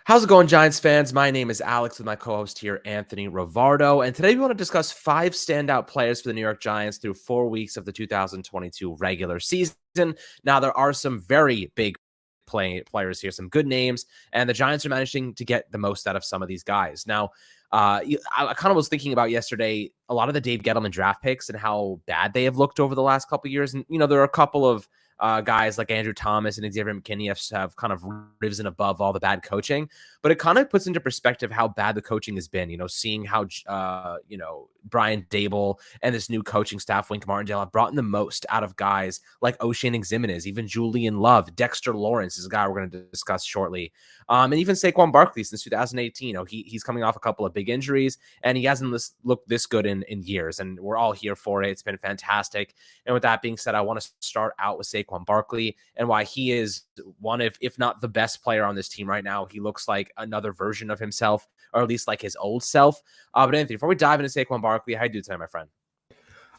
How's it going, Giants fans? My name is Alex with my co-host here, Anthony Rivardo. And today we want to discuss 5 standout players for the New York Giants through 4 weeks of the 2022 regular season. Now, there are some very big players here, some good names, and the Giants are managing to get the most out of some of these guys. Now, I kind of was thinking about yesterday a lot of the Dave Gettleman draft picks and how bad they have looked over the last couple of years. And, there are a couple of guys like Andrew Thomas and Xavier McKinney have kind of risen above all the bad coaching, but it kind of puts into perspective how bad the coaching has been, seeing how, Brian Dable and this new coaching staff, Wink Martindale, have brought in the most out of guys like O'Shane Ximines, even Julian Love. Dexter Lawrence is a guy we're going to discuss shortly. And even Saquon Barkley since 2018. He's coming off a couple of big injuries, and he hasn't looked this good in years, and we're all here for it. It's been fantastic. And with that being said, I want to start out with Saquon Barkley and why he is one of, if not the best player on this team right now. He looks like another version of himself, or at least like his old self. But Anthony, before we dive into Saquon Barkley, how you do tonight, my friend?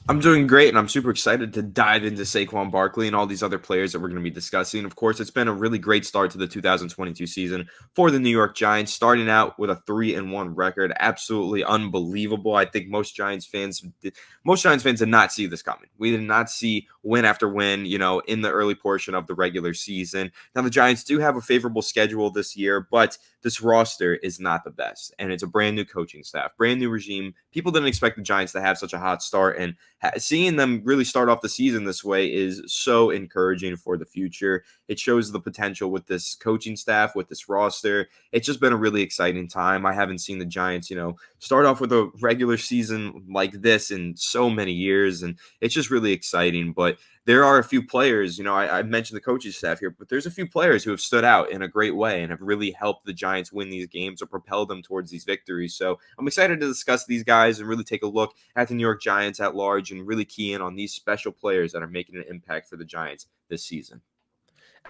I'm doing great, and I'm super excited to dive into Saquon Barkley and all these other players that we're going to be discussing. Of course, it's been a really great start to the 2022 season for the New York Giants, starting out with a 3-1 record. Absolutely unbelievable. I think most Giants fans did not see this coming. We did not see win after win, in the early portion of the regular season. Now, the Giants do have a favorable schedule this year, but this roster is not the best, and it's a brand new coaching staff, brand new regime. People didn't expect the Giants to have such a hot start, and seeing them really start off the season this way is so encouraging for the future. It shows the potential with this coaching staff, with this roster. It's just been a really exciting time. I haven't seen the Giants, start off with a regular season like this in so many years, and it's just really exciting. But there are a few players, I mentioned the coaching staff here, but there's a few players who have stood out in a great way and have really helped the Giants win these games or propel them towards these victories. So I'm excited to discuss these guys and really take a look at the New York Giants at large and really key in on these special players that are making an impact for the Giants this season.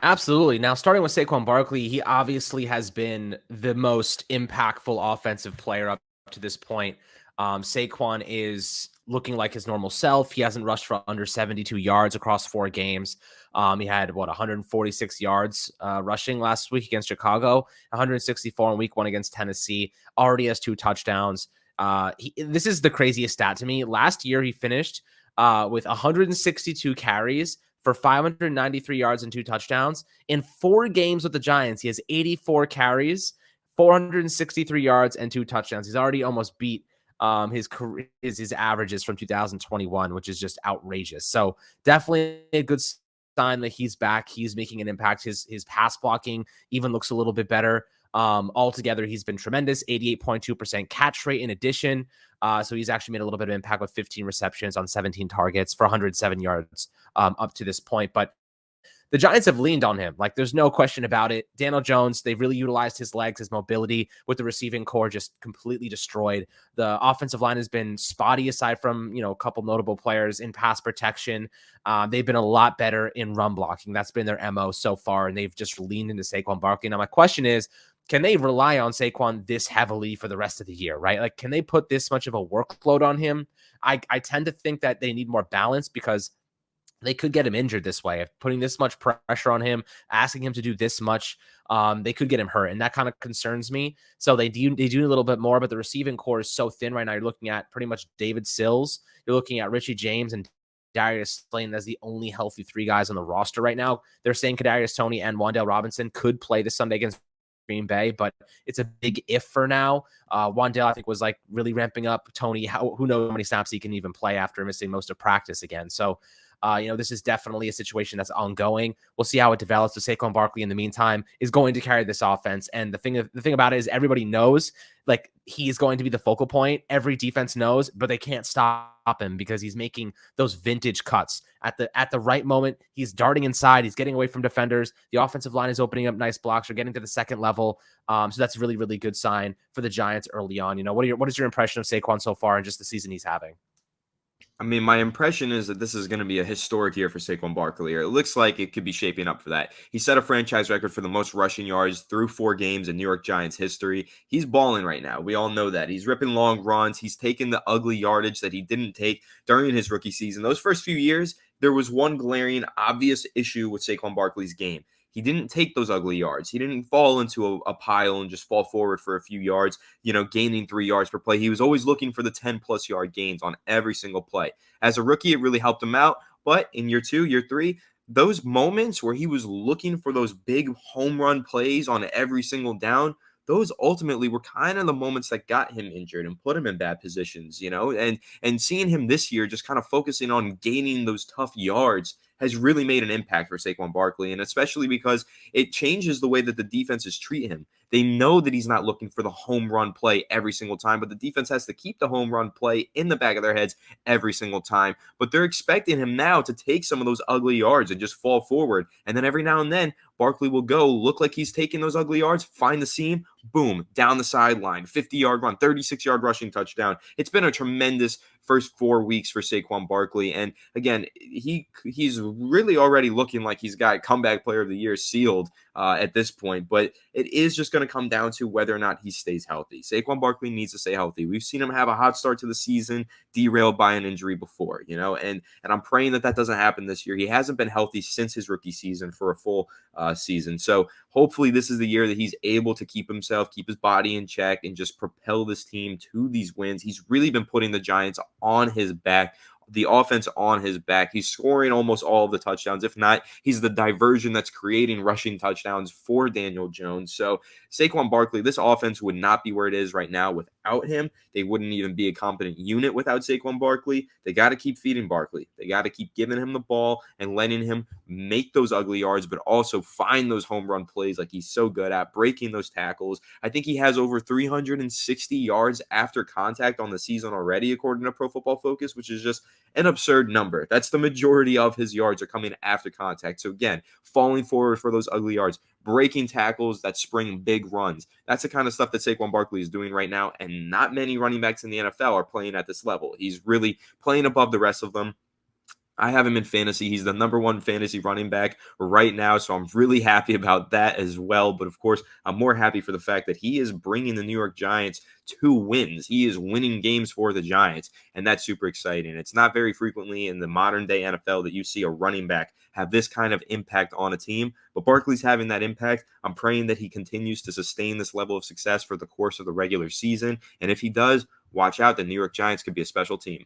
Absolutely. Now, starting with Saquon Barkley, he obviously has been the most impactful offensive player up to this point. Saquon is looking like his normal self. He hasn't rushed for under 72 yards across 4 games. He had 146 yards rushing last week against Chicago, 164 in week 1 against Tennessee. Already has 2 touchdowns. This is the craziest stat to me. Last year, he finished with 162 carries for 593 yards and 2 touchdowns. In 4 games with the Giants, he has 84 carries, 463 yards, and 2 touchdowns. He's already almost beat his averages from 2021, which is just outrageous. So definitely a good sign that he's back. He's making an impact. His pass blocking even looks a little bit better. Altogether, he's been tremendous. 88.2% catch rate in addition. So he's actually made a little bit of impact with 15 receptions on 17 targets for 107 yards up to this point. But the Giants have leaned on him. Like, there's no question about it. Daniel Jones, they've really utilized his legs, his mobility, with the receiving core just completely destroyed. The offensive line has been spotty aside from, a couple notable players in pass protection. They've been a lot better in run blocking. That's been their MO so far, and they've just leaned into Saquon Barkley. Now, my question is, can they rely on Saquon this heavily for the rest of the year, right? Like, can they put this much of a workload on him? I tend to think that they need more balance because they could get him injured this way. If putting this much pressure on him, asking him to do this much, they could get him hurt. And that kind of concerns me. So they do a little bit more, but the receiving core is so thin right now. You're looking at pretty much David Sills. You're looking at Richie James and Darius Slayton as the only healthy 3 guys on the roster right now. They're saying Kadarius Toney and Wan'Dale Robinson could play this Sunday against Green Bay, but it's a big if for now. Wan'Dale, I think, was like really ramping up. Toney, who knows how many snaps he can even play after missing most of practice again. So this is definitely a situation that's ongoing. We'll see how it develops. So Saquon Barkley, in the meantime, is going to carry this offense. And the thing about it is everybody knows, like, he is going to be the focal point. Every defense knows, but they can't stop him because he's making those vintage cuts at the right moment. He's darting inside. He's getting away from defenders. The offensive line is opening up nice blocks. They're getting to the second level. So that's a really, really good sign for the Giants early on. What is your impression of Saquon so far and just the season he's having? I mean, my impression is that this is going to be a historic year for Saquon Barkley, or it looks like it could be shaping up for that. He set a franchise record for the most rushing yards through 4 games in New York Giants history. He's balling right now. We all know that. He's ripping long runs. He's taking the ugly yardage that he didn't take during his rookie season. Those first few years, there was one glaring, obvious issue with Saquon Barkley's game. he didn't take those ugly yards. He didn't fall into a pile and just fall forward for a few yards, gaining 3 yards per play. He was always looking for the 10+ yard gains on every single play. As a rookie, it really helped him out. But in year 2, year 3, those moments where he was looking for those big home run plays on every single down, those ultimately were kind of the moments that got him injured and put him in bad positions, and seeing him this year just kind of focusing on gaining those tough yards has really made an impact for Saquon Barkley, and especially because it changes the way that the defenses treat him. They know that he's not looking for the home run play every single time, but the defense has to keep the home run play in the back of their heads every single time. But they're expecting him now to take some of those ugly yards and just fall forward. And then every now and then, Barkley will go look like he's taking those ugly yards, find the seam, boom, down the sideline, 50-yard run, 36-yard rushing touchdown. It's been a tremendous first 4 weeks for Saquon Barkley. And again, he's really already looking like he's got comeback player of the year sealed at this point. But it is just going to come down to whether or not he stays healthy. Saquon Barkley needs to stay healthy. We've seen him have a hot start to the season, derailed by an injury before, and I'm praying that doesn't happen this year. He hasn't been healthy since his rookie season for a full season. So hopefully this is the year that he's able to keep himself, keep his body in check, and just propel this team to these wins. He's really been putting the Giants on his back, the offense on his back. He's scoring almost all of the touchdowns. If not, he's the diversion that's creating rushing touchdowns for Daniel Jones. So Saquon Barkley, this offense would not be where it is right now without him. They wouldn't even be a competent unit without Saquon Barkley. They got to keep feeding Barkley. They got to keep giving him the ball and letting him make those ugly yards, but also find those home run plays like he's so good at, breaking those tackles. I think he has over 360 yards after contact on the season already, according to Pro Football Focus, which is just an absurd number. That's the majority of his yards are coming after contact. So again, falling forward for those ugly yards, breaking tackles that spring big runs. That's the kind of stuff that Saquon Barkley is doing right now, and not many running backs in the NFL are playing at this level. He's really playing above the rest of them. I have him in fantasy. He's the number 1 fantasy running back right now, so I'm really happy about that as well. But of course, I'm more happy for the fact that he is bringing the New York Giants 2 wins. He is winning games for the Giants, and that's super exciting. It's not very frequently in the modern day NFL that you see a running back have this kind of impact on a team, but Barkley's having that impact. I'm praying that he continues to sustain this level of success for the course of the regular season, and if he does, watch out. The New York Giants could be a special team.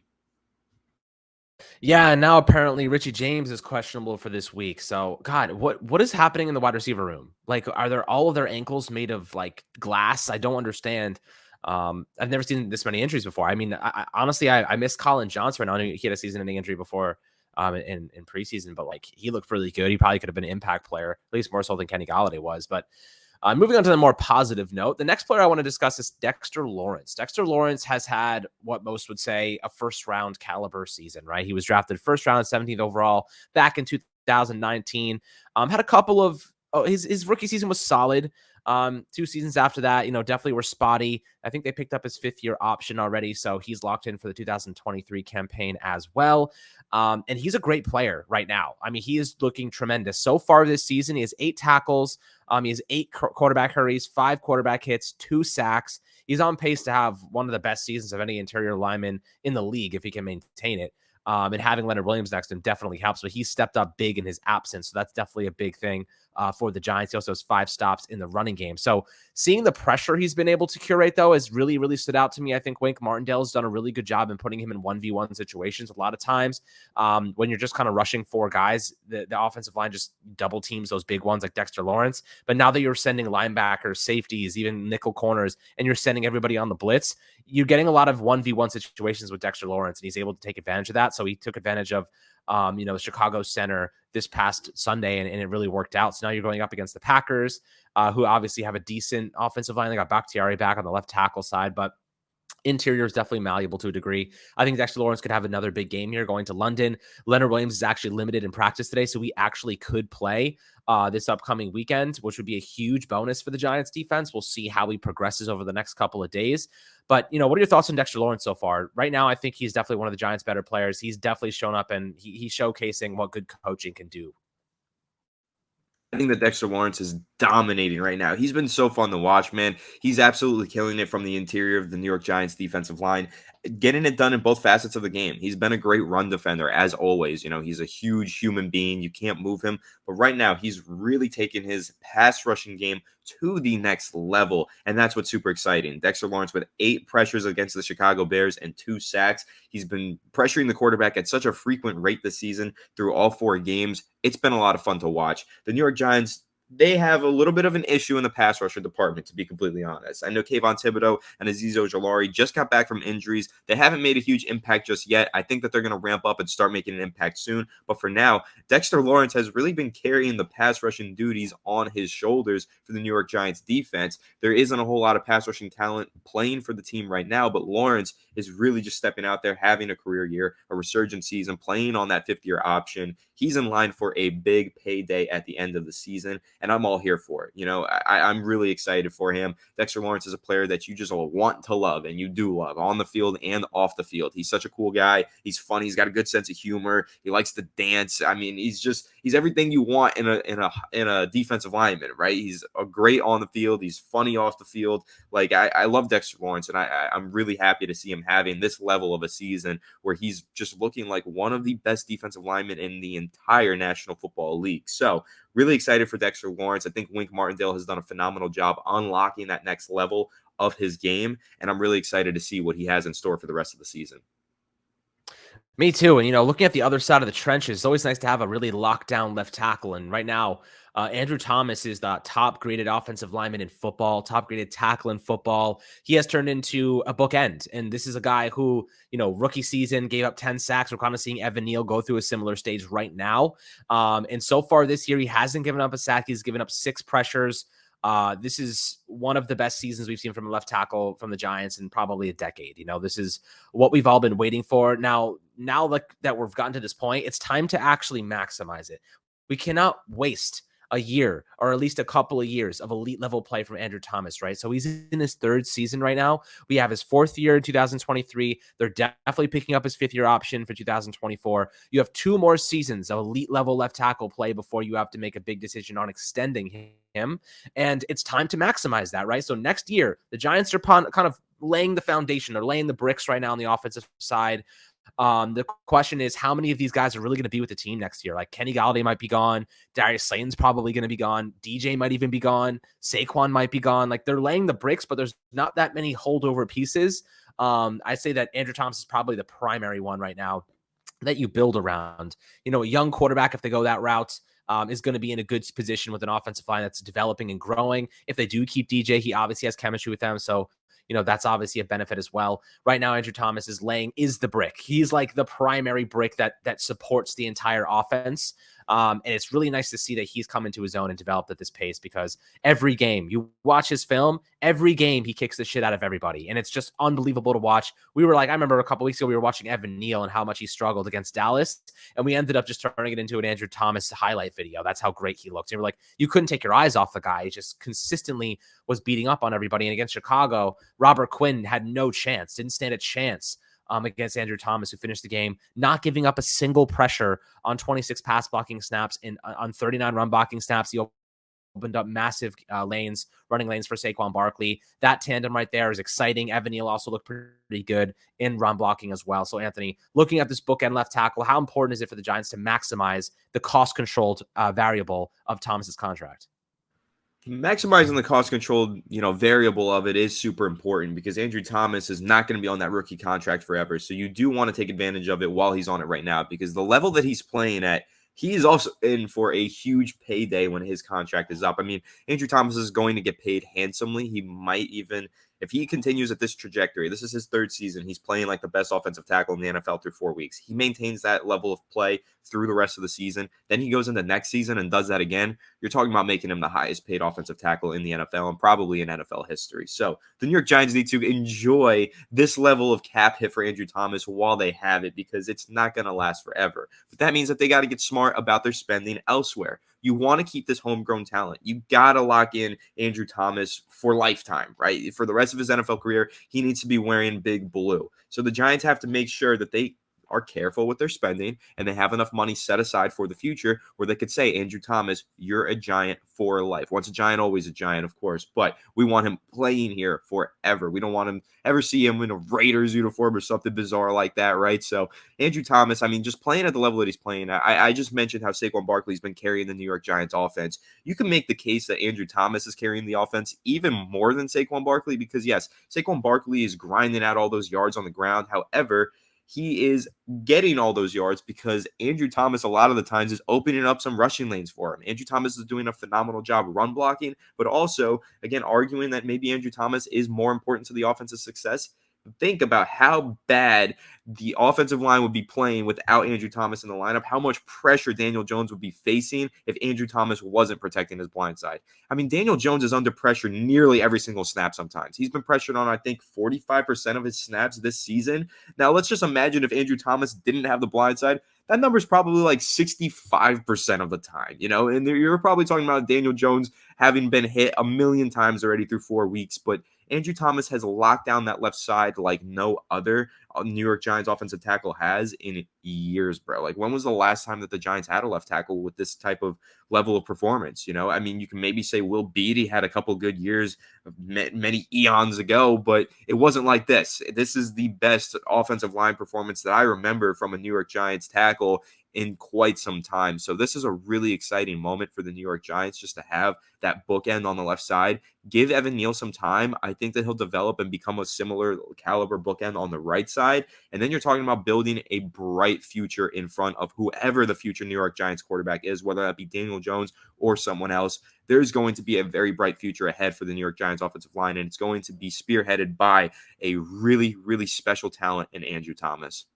Yeah, and now apparently Richie James is questionable for this week. So, God, what is happening in the wide receiver room? Like, are there all of their ankles made of like glass? I don't understand. I've never seen this many injuries before. I mean, I honestly, I miss Colin Johnson. I know he had a season-ending injury before in preseason, but like he looked really good. He probably could have been an impact player, at least more so than Kenny Galladay was. But moving on to the more positive note, the next player I want to discuss is Dexter Lawrence. Dexter Lawrence has had what most would say a first-round caliber season, right? He was drafted first round, 17th overall back in 2019. Had a couple of his rookie season was solid. 2 seasons after that, definitely were spotty. I think they picked up his 5th-year option already, so he's locked in for the 2023 campaign as well. And he's a great player right now. I mean, he is looking tremendous. So far this season, he has 8 tackles. He has 8 quarterback hurries, 5 quarterback hits, 2 sacks. He's on pace to have one of the best seasons of any interior lineman in the league if he can maintain it. And having Leonard Williams next to him definitely helps, but he stepped up big in his absence. So that's definitely a big thing for the Giants. He also has 5 stops in the running game. So seeing the pressure he's been able to curate, though, has really, really stood out to me. I think Wink Martindale has done a really good job in putting him in 1v1 situations. A lot of times when you're just kind of rushing 4 guys, the offensive line just double teams those big ones like Dexter Lawrence. But now that you're sending linebackers, safeties, even nickel corners, and you're sending everybody on the blitz, you're getting a lot of 1v1 situations with Dexter Lawrence, and he's able to take advantage of that. So he took advantage of, the Chicago center this past Sunday, and it really worked out. So now you're going up against the Packers, who obviously have a decent offensive line. They got Bakhtiari back on the left tackle side, but interior is definitely malleable to a degree. I think Dexter Lawrence could have another big game here going to London. Leonard Williams is actually limited in practice today, so we actually could play this upcoming weekend, which would be a huge bonus for the Giants defense. We'll see how he progresses over the next couple of days. But, what are your thoughts on Dexter Lawrence so far? Right now, I think he's definitely one of the Giants' better players. He's definitely shown up, and he's showcasing what good coaching can do. I think that Dexter Lawrence is dominating right now. He's been so fun to watch, man. He's absolutely killing it from the interior of the New York Giants defensive line, getting it done in both facets of the game. He's been a great run defender, as always. You know, he's a huge human being. You can't move him. But right now, he's really taken his pass rushing game to the next level. And that's what's super exciting. Dexter Lawrence with 8 pressures against the Chicago Bears and 2 sacks. He's been pressuring the quarterback at such a frequent rate this season through all 4 games. It's been a lot of fun to watch. The New York Giants, they have a little bit of an issue in the pass rusher department, to be completely honest. I know Kayvon Thibodeau and Azeez Ojulari just got back from injuries. They haven't made a huge impact just yet. I think that they're going to ramp up and start making an impact soon. But for now, Dexter Lawrence has really been carrying the pass rushing duties on his shoulders for the New York Giants defense. There isn't a whole lot of pass rushing talent playing for the team right now, but Lawrence is really just stepping out there, having a career year, a resurgent season, playing on that 5th-year option. He's in line for a big payday at the end of the season, and I'm all here for it. You know, I'm really excited for him. Dexter Lawrence is a player that you just all want to love, and you do love on the field and off the field. He's such a cool guy. He's funny. He's got a good sense of humor. He likes to dance. I mean, he's everything you want in a defensive lineman, right? He's a great on the field. He's funny off the field. Like, I love Dexter Lawrence, and I'm really happy to see him having this level of a season where he's just looking like one of the best defensive linemen in the entire National Football League. So really excited for Dexter Lawrence. I think Wink Martindale has done a phenomenal job unlocking that next level of his game, and I'm really excited to see what he has in store for the rest of the season. Me too. And, looking at the other side of the trenches, it's always nice to have a really locked down left tackle. And right now, Andrew Thomas is the top graded offensive lineman in football, top graded tackle in football. He has turned into a bookend. And this is a guy who, rookie season gave up 10 sacks. We're kind of seeing Evan Neal go through a similar stage right now. And so far this year, he hasn't given up a sack. He's given up 6 pressures. This is one of the best seasons we've seen from a left tackle from the Giants in probably a decade. This is what we've all been waiting for. Now that we've gotten to this point, it's time to actually maximize it. We cannot waste a year or at least a couple of years of elite level play from Andrew Thomas, right? So he's in his 3rd season right now. We have his 4th year in 2023. They're definitely picking up his 5th-year option for 2024. You have 2 more seasons of elite level left tackle play before you have to make a big decision on extending him. And it's time to maximize that, right? So next year, the Giants are kind of laying the foundation. They're laying the bricks right now on the offensive side. The question is, how many of these guys are really going to be with the team next year? Like Kenny Galladay might be gone. Darius Slayton's probably going to be gone. DJ might even be gone. Saquon might be gone. Like, they're laying the bricks, but there's not that many holdover pieces. I say that Andrew Thomas is probably the primary one right now that you build around. A young quarterback, if they go that route, is going to be in a good position with an offensive line that's developing and growing. If they do keep DJ, he obviously has chemistry with them. So, that's obviously a benefit as well. Right now, Andrew Thomas is the brick. He's like the primary brick that supports the entire offense. And it's really nice to see that he's come into his own and developed at this pace, because every game you watch his film, every game he kicks the shit out of everybody. And it's just unbelievable to watch. I remember a couple weeks ago, we were watching Evan Neal and how much he struggled against Dallas. And we ended up just turning it into an Andrew Thomas highlight video. That's how great he looked. And we're like, you couldn't take your eyes off the guy. He just consistently was beating up on everybody. And against Chicago, Robert Quinn had no chance, didn't stand a chance against Andrew Thomas, who finished the game not giving up a single pressure on 26 pass blocking snaps and on 39 run blocking snaps. He opened up massive running lanes for Saquon Barkley. That tandem right there is exciting. Evan Neal also looked pretty good in run blocking as well. So, Anthony, looking at this bookend left tackle, how important is it for the Giants to maximize the cost-controlled variable of Thomas's contract? Maximizing the cost controlled, variable of it is super important, because Andrew Thomas is not going to be on that rookie contract forever. So you do want to take advantage of it while he's on it right now, because the level that he's playing at, he is also in for a huge payday when his contract is up. I mean, Andrew Thomas is going to get paid handsomely. He might even, if he continues at this trajectory, this is his 3rd season. He's playing like the best offensive tackle in the NFL through 4 weeks. He maintains that level of play through the rest of the season. Then he goes into next season and does that again. You're talking about making him the highest paid offensive tackle in the NFL and probably in NFL history. So the New York Giants need to enjoy this level of cap hit for Andrew Thomas while they have it, because it's not going to last forever. But that means that they got to get smart about their spending elsewhere. You want to keep this homegrown talent. You got to lock in Andrew Thomas for lifetime, right? For the rest of his NFL career, he needs to be wearing big blue. So the Giants have to make sure that they are careful with their spending and they have enough money set aside for the future where they could say, Andrew Thomas, you're a Giant for life. Once a Giant, always a Giant, of course, but we want him playing here forever. We don't want him ever see him in a Raiders uniform or something bizarre like that, right? So Andrew Thomas, I mean, just playing at the level that he's playing at, I just mentioned how Saquon Barkley's been carrying the New York Giants offense. You can make the case that Andrew Thomas is carrying the offense even more than Saquon Barkley because, yes, Saquon Barkley is grinding out all those yards on the ground. However, he is getting all those yards because Andrew Thomas, a lot of the times, is opening up some rushing lanes for him. Andrew Thomas is doing a phenomenal job run blocking, but also, again, arguing that maybe Andrew Thomas is more important to the offensive success. Think about how bad the offensive line would be playing without Andrew Thomas in the lineup, how much pressure Daniel Jones would be facing if Andrew Thomas wasn't protecting his blind side. I mean, Daniel Jones is under pressure nearly every single snap sometimes. He's been pressured on, I think, 45% of his snaps this season. Now, let's just imagine if Andrew Thomas didn't have the blind side. That number is probably like 65% of the time, and you're probably talking about Daniel Jones having been hit a million times already through 4 weeks, but Andrew Thomas has locked down that left side like no other New York Giants offensive tackle has in years, bro. Like, when was the last time that the Giants had a left tackle with this type of level of performance? I mean, you can maybe say Will Beatty had a couple good years many eons ago, but it wasn't like this. This is the best offensive line performance that I remember from a New York Giants tackle in quite some time. So this is a really exciting moment for the New York Giants just to have that bookend on the left side. Give Evan Neal some time. I think that he'll develop and become a similar caliber bookend on the right side. And then you're talking about building a bright future in front of whoever the future New York Giants quarterback is, whether that be Daniel Jones or someone else. There's going to be a very bright future ahead for the New York Giants offensive line, and it's going to be spearheaded by a really, really special talent in Andrew Thomas.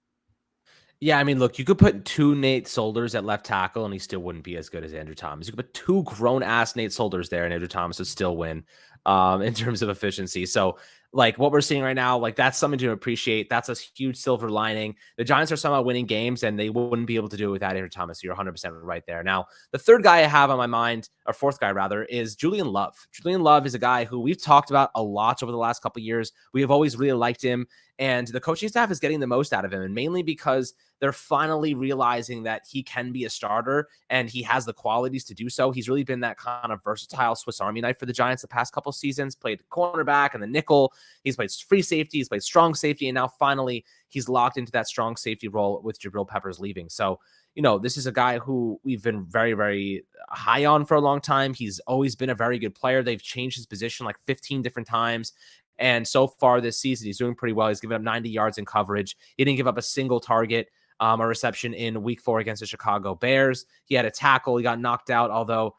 Yeah, I mean, look, you could put two Nate Solders at left tackle, and he still wouldn't be as good as Andrew Thomas. You could put two grown-ass Nate Solders there, and Andrew Thomas would still win in terms of efficiency. So, like, what we're seeing right now, like, that's something to appreciate. That's a huge silver lining. The Giants are somehow winning games, and they wouldn't be able to do it without Andrew Thomas. So you're 100% right there. Now, the third guy I have on my mind, or fourth guy, rather, is Julian Love. Julian Love is a guy who we've talked about a lot over the last couple of years. We have always really liked him, and the coaching staff is getting the most out of him, and mainly because they're finally realizing that he can be a starter and he has the qualities to do so. He's really been that kind of versatile Swiss Army knife for the Giants the past couple seasons, played cornerback and the nickel. He's played free safety. He's played strong safety. And now finally he's locked into that strong safety role with Jabril Peppers leaving. So, this is a guy who we've been very, very high on for a long time. He's always been a very good player. They've changed his position like 15 different times. And so far this season, he's doing pretty well. He's given up 90 yards in coverage. He didn't give up a single target. A reception in week 4 against the Chicago Bears. He had a tackle. He got knocked out, although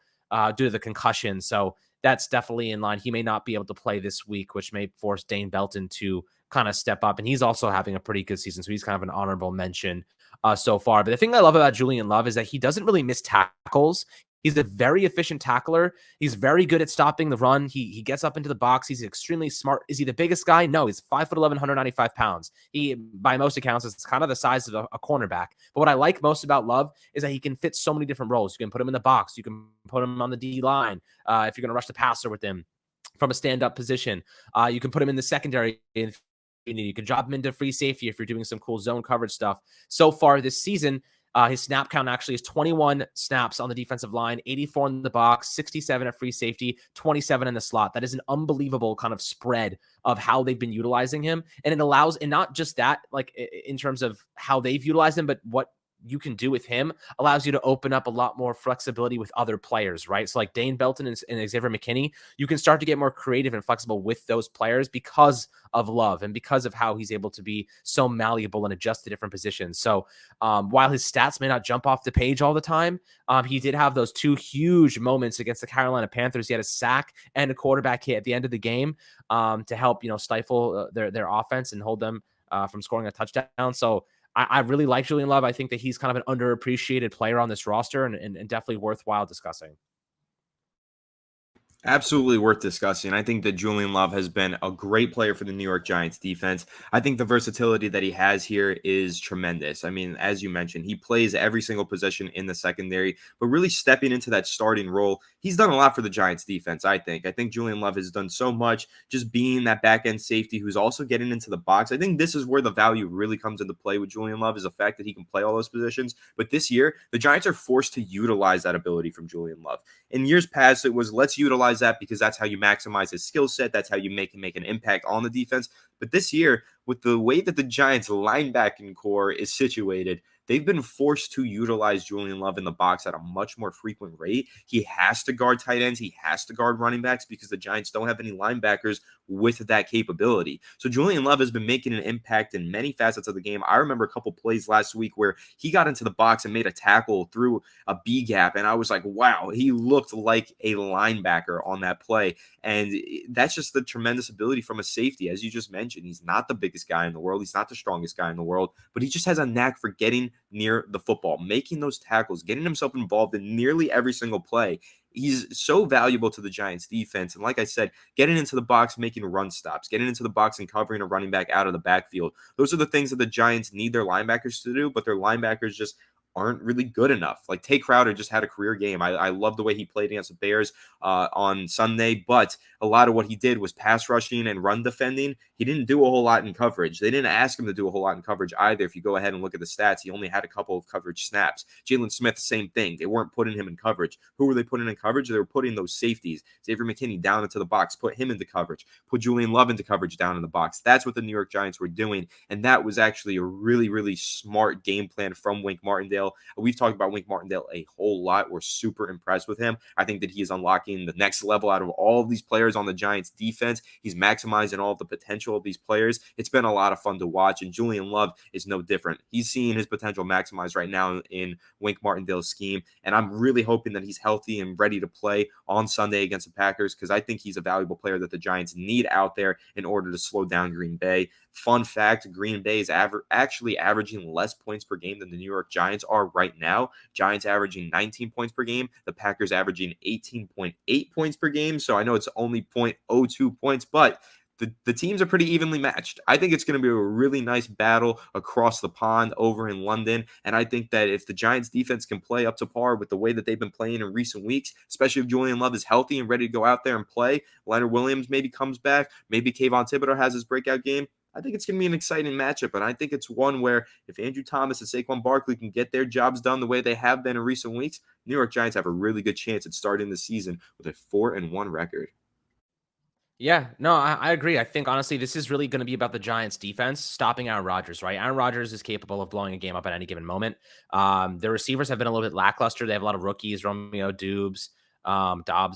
due to the concussion. So that's definitely in line. He may not be able to play this week, which may force Dane Belton to kind of step up. And he's also having a pretty good season. So he's kind of an honorable mention so far. But the thing I love about Julian Love is that he doesn't really miss tackles. He's a very efficient tackler. He's very good at stopping the run. He gets up into the box. He's extremely smart. Is he the biggest guy? No, he's 5'11", 195 pounds. He, by most accounts, is kind of the size of a cornerback. But what I like most about Love is that he can fit so many different roles. You can put him in the box. You can put him on the D line if you're going to rush the passer with him from a stand-up position. You can put him in the secondary. You can drop him into free safety if you're doing some cool zone coverage stuff. So far this season, his snap count actually is 21 snaps on the defensive line, 84 in the box, 67 at free safety, 27 in the slot. That is an unbelievable kind of spread of how they've been utilizing him. And it allows, and not just that, like in terms of how they've utilized him, but what you can do with him allows you to open up a lot more flexibility with other players, right? So like Dane Belton and Xavier McKinney, you can start to get more creative and flexible with those players because of Love and because of how he's able to be so malleable and adjust to different positions. So while his stats may not jump off the page all the time, he did have those 2 huge moments against the Carolina Panthers. He had a sack and a quarterback hit at the end of the game to help, stifle their offense and hold them from scoring a touchdown. So I really like Julian Love. I think that he's kind of an underappreciated player on this roster and definitely worthwhile discussing. Absolutely worth discussing. I think that Julian Love has been a great player for the New York Giants defense. I think the versatility that he has here is tremendous. I mean, as you mentioned, he plays every single position in the secondary, but really stepping into that starting role, he's done a lot for the Giants defense, I think. I think Julian Love has done so much just being that back end safety who's also getting into the box. I think this is where the value really comes into play with Julian Love is the fact that he can play all those positions. But this year, the Giants are forced to utilize that ability from Julian Love. In years past, it was let's utilize that because that's how you maximize his skill set. That's how you make him make an impact on the defense. But this year, with the way that the Giants linebacking core is situated, they've been forced to utilize Julian Love in the box at a much more frequent rate. He has to guard tight ends. He has to guard running backs because the Giants don't have any linebackers with that capability. So Julian Love has been making an impact in many facets of the game. I remember a couple plays last week where he got into the box and made a tackle through a B gap. And I was like, wow, he looked like a linebacker on that play. And that's just the tremendous ability from a safety. As you just mentioned, he's not the biggest guy in the world. He's not the strongest guy in the world, but he just has a knack for getting near the football, making those tackles, getting himself involved in nearly every single play. He's so valuable to the Giants defense. And like I said, getting into the box, making run stops, getting into the box and covering a running back out of the backfield. Those are the things that the Giants need their linebackers to do, but their linebackers just aren't really good enough. Like Tay Crowder just had a career game. I love the way he played against the Bears on Sunday, but a lot of what he did was pass rushing and run defending. He didn't do a whole lot in coverage. They didn't ask him to do a whole lot in coverage either. If you go ahead and look at the stats, he only had a couple of coverage snaps. Jalen Smith, same thing. They weren't putting him in coverage. Who were they putting in coverage? They were putting those safeties. Xavier McKinney down into the box, put him into coverage, put Julian Love into coverage down in the box. That's what the New York Giants were doing, and that was actually a really, really smart game plan from Wink Martindale. We've talked about Wink Martindale a whole lot. We're super impressed with him. I think that he is unlocking the next level out of all of these players on the Giants defense. He's maximizing all of the potential of these players. It's been a lot of fun to watch, and Julian Love is no different. He's seeing his potential maximized right now in Wink Martindale's scheme, and I'm really hoping that he's healthy and ready to play on Sunday against the Packers because I think he's a valuable player that the Giants need out there in order to slow down Green Bay. Fun fact, Green Bay is actually averaging less points per game than the New York Giants are right now. Giants averaging 19 points per game. The Packers averaging 18.8 points per game. So I know it's only 0.02 points, but the teams are pretty evenly matched. I think it's going to be a really nice battle across the pond over in London. And I think that if the Giants defense can play up to par with the way that they've been playing in recent weeks, especially if Julian Love is healthy and ready to go out there and play, Leonard Williams maybe comes back, maybe Kayvon Thibodeau has his breakout game, I think it's going to be an exciting matchup, and I think it's one where if Andrew Thomas and Saquon Barkley can get their jobs done the way they have been in recent weeks, New York Giants have a really good chance at starting the season with a 4-1 record. Yeah, no, I agree. I think honestly, this is really going to be about the Giants' defense stopping Aaron Rodgers, right? Aaron Rodgers is capable of blowing a game up at any given moment. The receivers have been a little bit lackluster. They have a lot of rookies, Romeo Dobbs,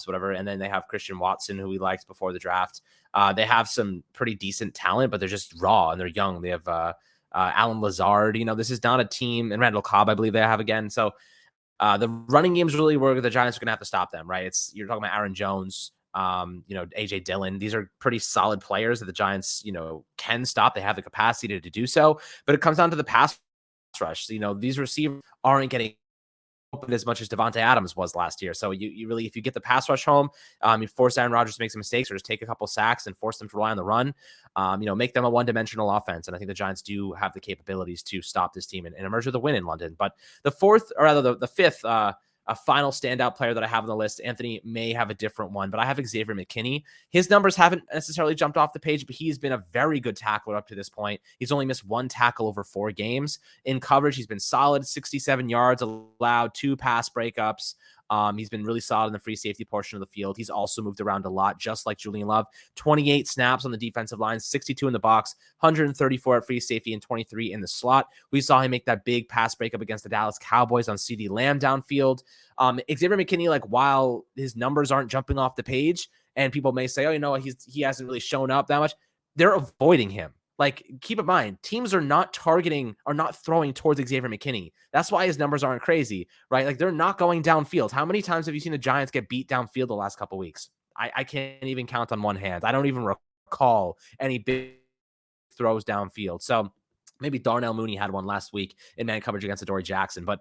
whatever, and then they have Christian Watson, who we liked before the draft. They have some pretty decent talent, but they're just raw and they're young. They have Alan Lazard. This is not a team, and Randall Cobb, I believe they have again. So the running games really where the Giants are going to have to stop them, right? You're talking about Aaron Jones, AJ Dillon. These are pretty solid players that the Giants, can stop. They have the capacity to do so, but it comes down to the pass rush. These receivers aren't getting open as much as Devontae Adams was last year. So you really, if you get the pass rush home, you force Aaron Rodgers to make some mistakes or just take a couple sacks and force them to rely on the run, make them a one-dimensional offense. And I think the Giants do have the capabilities to stop this team and emerge with a win in London. But the fourth, or rather the fifth, a final standout player that I have on the list. Anthony may have a different one, but I have Xavier McKinney. His numbers haven't necessarily jumped off the page, but he's been a very good tackler up to this point. He's only missed one tackle over 4 games. In coverage, he's been solid, 67 yards allowed, 2 pass breakups. He's been really solid in the free safety portion of the field. He's also moved around a lot, just like Julian Love. 28 snaps on the defensive line, 62 in the box, 134 at free safety, and 23 in the slot. We saw him make that big pass breakup against the Dallas Cowboys on CeeDee Lamb downfield. Xavier McKinney, like, while his numbers aren't jumping off the page, and people may say, oh, he hasn't really shown up that much, they're avoiding him. Like, keep in mind, teams are not targeting or not throwing towards Xavier McKinney. That's why his numbers aren't crazy, right? Like, they're not going downfield. How many times have you seen the Giants get beat downfield the last couple of weeks? I can't even count on one hand. I don't even recall any big throws downfield. So maybe Darnell Mooney had one last week in man coverage against Adoree Jackson. But,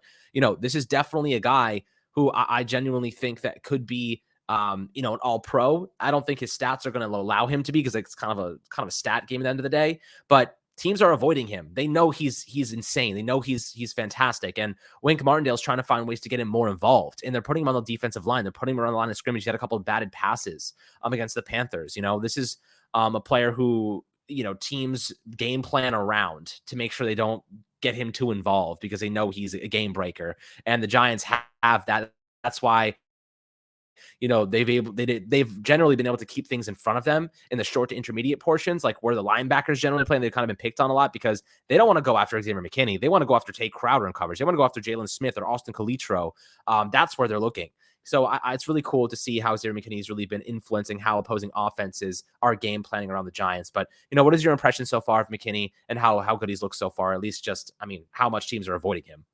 this is definitely a guy who I genuinely think that could be an all pro. I don't think his stats are going to allow him to be, because it's kind of a stat game at the end of the day, but teams are avoiding him. They know he's insane. They know he's fantastic. And Wink Martindale's trying to find ways to get him more involved. And they're putting him on the defensive line. They're putting him around the line of scrimmage. He had a couple of batted passes against the Panthers. This is a player who, teams game plan around to make sure they don't get him too involved, because they know he's a game breaker. And the Giants have that. That's why they've generally been able to keep things in front of them in the short to intermediate portions, like where the linebackers generally play. And they've kind of been picked on a lot because they don't want to go after Xavier McKinney. They want to go after Tate Crowder in coverage. They want to go after Jalen Smith or Austin Calitro. That's where they're looking. So it's really cool to see how Xavier McKinney has really been influencing how opposing offenses are game planning around the Giants. But, what is your impression so far of McKinney and how good he's looked so far? At least how much teams are avoiding him?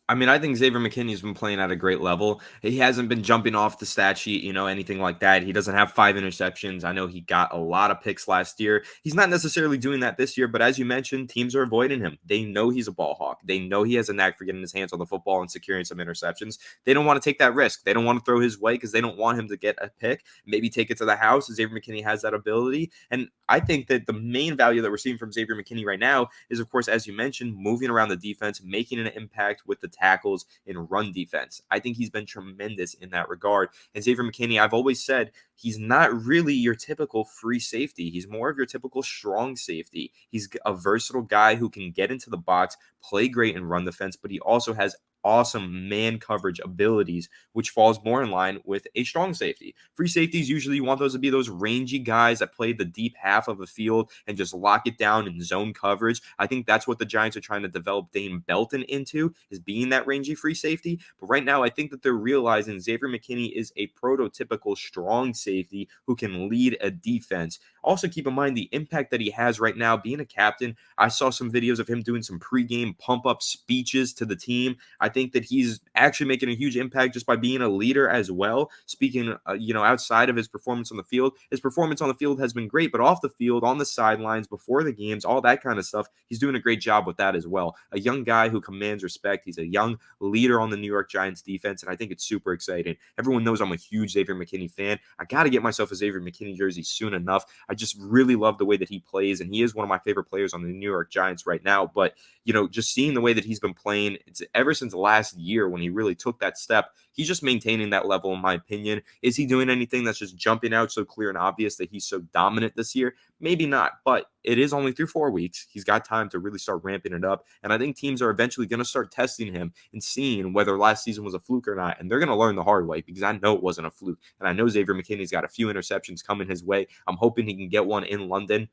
I think Xavier McKinney's been playing at a great level. He hasn't been jumping off the stat sheet, anything like that. He doesn't have 5 interceptions. I know he got a lot of picks last year. He's not necessarily doing that this year, but as you mentioned, teams are avoiding him. They know he's a ball hawk. They know he has a knack for getting his hands on the football and securing some interceptions. They don't want to take that risk. They don't want to throw his way because they don't want him to get a pick, maybe take it to the house. Xavier McKinney has that ability. And I think that the main value that we're seeing from Xavier McKinney right now is, of course, as you mentioned, moving around the defense, making an impact with the tackles in run defense. I think he's been tremendous in that regard. And Xavier McKinney, I've always said, he's not really your typical free safety. He's more of your typical strong safety. He's a versatile guy who can get into the box, play great in run defense, but he also has awesome man coverage abilities, which falls more in line with a strong safety. Free safeties, usually you want those to be those rangy guys that play the deep half of the field and just lock it down in zone coverage. I think that's what the Giants are trying to develop Dane Belton into, is being that rangy free safety. But right now, I think that they're realizing Xavier McKinney is a prototypical strong safety who can lead a defense. Also, keep in mind the impact that he has right now being a captain. I saw some videos of him doing some pregame pump-up speeches to the team. I think that he's actually making a huge impact just by being a leader as well. Speaking, outside of his performance on the field, his performance on the field has been great, but off the field, on the sidelines, before the games, all that kind of stuff, he's doing a great job with that as well. A young guy who commands respect. He's a young leader on the New York Giants defense, and I think it's super exciting. Everyone knows I'm a huge Xavier McKinney fan. I got to get myself a Xavier McKinney jersey soon enough. I just really love the way that he plays, and he is one of my favorite players on the New York Giants right now. But, just seeing the way that he's been playing, it's ever since last year when he really took that step, he's just maintaining that level, in my opinion. Is he doing anything that's just jumping out so clear and obvious that he's so dominant this year? Maybe not, but it is only through 4 weeks. He's got time to really start ramping it up, and I think teams are eventually going to start testing him and seeing whether last season was a fluke or not, and they're going to learn the hard way, because I know it wasn't a fluke, and I know Xavier McKinney's got a few interceptions coming his way. I'm hoping he can get one in London.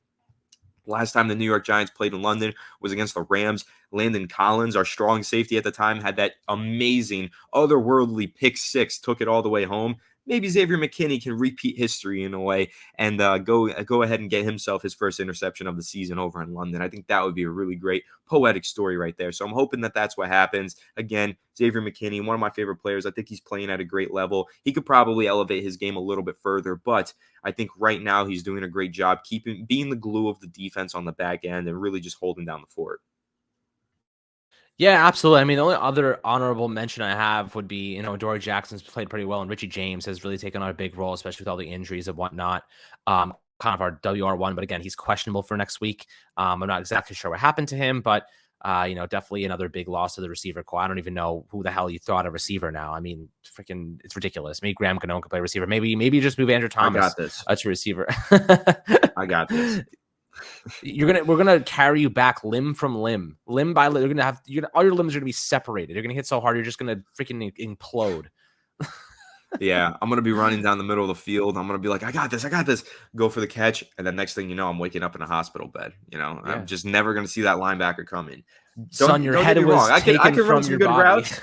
Last time the New York Giants played in London was against the Rams. Landon Collins, our strong safety at the time, had that amazing, otherworldly pick six, took it all the way home. Maybe Xavier McKinney can repeat history in a way and go ahead and get himself his first interception of the season over in London. I think that would be a really great poetic story right there. So I'm hoping that that's what happens. Again, Xavier McKinney, one of my favorite players. I think he's playing at a great level. He could probably elevate his game a little bit further, but I think right now he's doing a great job being the glue of the defense on the back end and really just holding down the fort. Yeah, absolutely. I mean, the only other honorable mention I have would be, Dory Jackson's played pretty well, and Richie James has really taken on a big role, especially with all the injuries and whatnot. Kind of our WR1, but again, he's questionable for next week. I'm not exactly sure what happened to him, but definitely another big loss to the receiver core. I don't even know who the hell you thought a receiver now. I mean, freaking, it's ridiculous. Maybe Graham Cano can play receiver. Maybe you just move Andrew Thomas to receiver. I got this. We're gonna carry you back limb from limb by limb. All your limbs are gonna be separated. You're gonna hit so hard you're just gonna freaking implode. Yeah, I'm going to be running down the middle of the field. I'm going to be like, I got this. Go for the catch. And then next thing you know, I'm waking up in a hospital bed. Yeah. I'm just never going to see that linebacker coming. Son, your head was taken I can run from some your good body. Routes.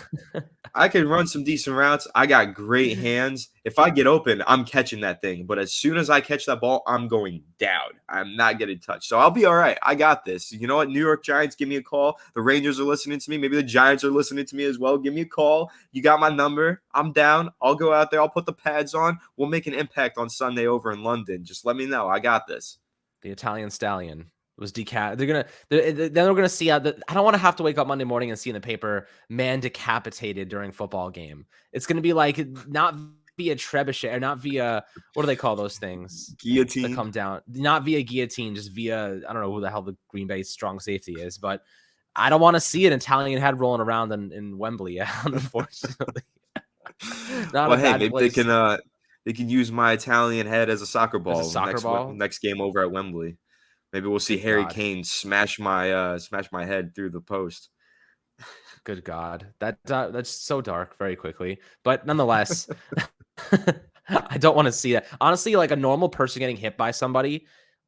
I can run some decent routes. I got great hands. If I get open, I'm catching that thing. But as soon as I catch that ball, I'm going down. I'm not getting touched. So I'll be all right. I got this. You know what? New York Giants, give me a call. The Rangers are listening to me. Maybe the Giants are listening to me as well. Give me a call. You got my number. I'm down. I'll go out there. I'll put the pads on. We'll make an impact on Sunday over in London. Just let me know. I got this. The Italian Stallion was they're gonna see how I don't want to have to wake up Monday morning and see in the paper man decapitated during football game. It's gonna be like not via trebuchet, or not via, what do they call those things? Guillotine. That come down, not via guillotine, just via, I don't know who the hell the Green Bay strong safety is, but I don't want to see an Italian head rolling around in Wembley, unfortunately. Not Well, a hey, bad maybe place. they can use my Italian head as a soccer ball, As a soccer ball? next game over at Wembley. Maybe we'll see Good Harry God. Kane smash my head through the post. Good God. That's so dark very quickly. But nonetheless, I don't want to see that. Honestly, like a normal person getting hit by somebody,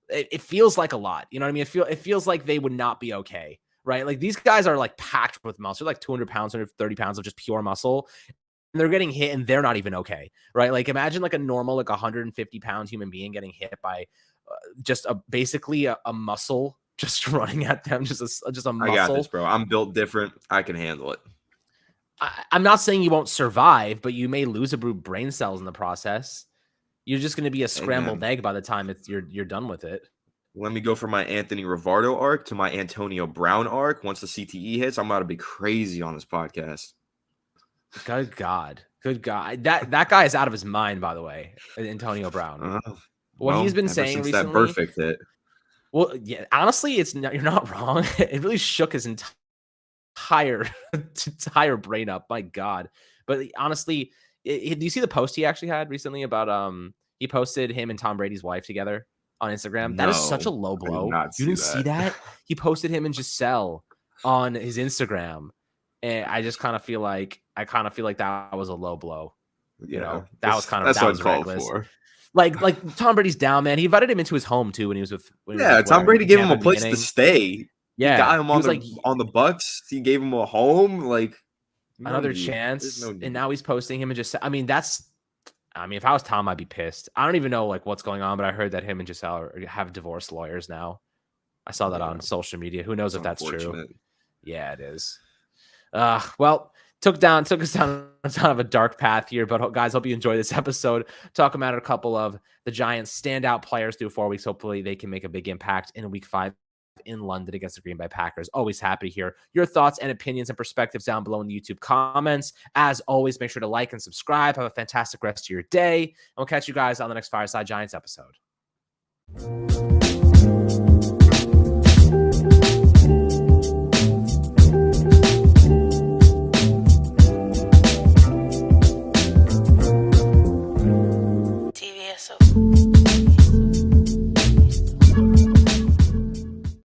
it feels like a lot. You know what I mean? It feels like they would not be okay, right? Like these guys are like packed with muscle. They're like 200 pounds, 130 pounds of just pure muscle. And they're getting hit and they're not even okay, right? Like imagine like a normal, like 150-pound human being getting hit by just basically a muscle just running at them, just a muscle. I got this, bro. I'm built different. I can handle it. I'm not saying you won't survive, but you may lose a brain cells in the process. You're just going to be a scrambled egg by the time you're done with it. Let me go from my Anthony Rivardo arc to my Antonio Brown arc. Once the CTE hits, I'm about to be crazy on this podcast. Good God. That guy is out of his mind, by the way, Antonio Brown. What he's been saying recently. That perfect hit. Well, yeah, honestly, you're not wrong. It really shook his entire brain up. My God. But honestly, do you see the post he actually had recently about he posted him and Tom Brady's wife together on Instagram? No, that is such a low blow. You didn't see that? He posted him and Giselle on his Instagram. And I just kind of feel like that was a low blow. You know, that was reckless. For. Like Tom Brady's down, man. He invited him into his home too when he was with. Tom Brady gave him a place to stay. Yeah, he got him on the Bucks. He gave him a home, like another chance, and now he's posting him and just. I mean, if I was Tom, I'd be pissed. I don't even know like what's going on, but I heard that him and Giselle have divorce lawyers now. I saw that on social media. Who knows if that's true? Yeah, it is. Well, took us down kind of a dark path here, but guys, hope you enjoy this episode. Talking about a couple of the Giants' standout players through 4 weeks. Hopefully, they can make a big impact in Week 5 in London against the Green Bay Packers. Always happy to hear your thoughts and opinions and perspectives down below in the YouTube comments. As always, make sure to like and subscribe. Have a fantastic rest of your day, and we'll catch you guys on the next Fireside Giants episode.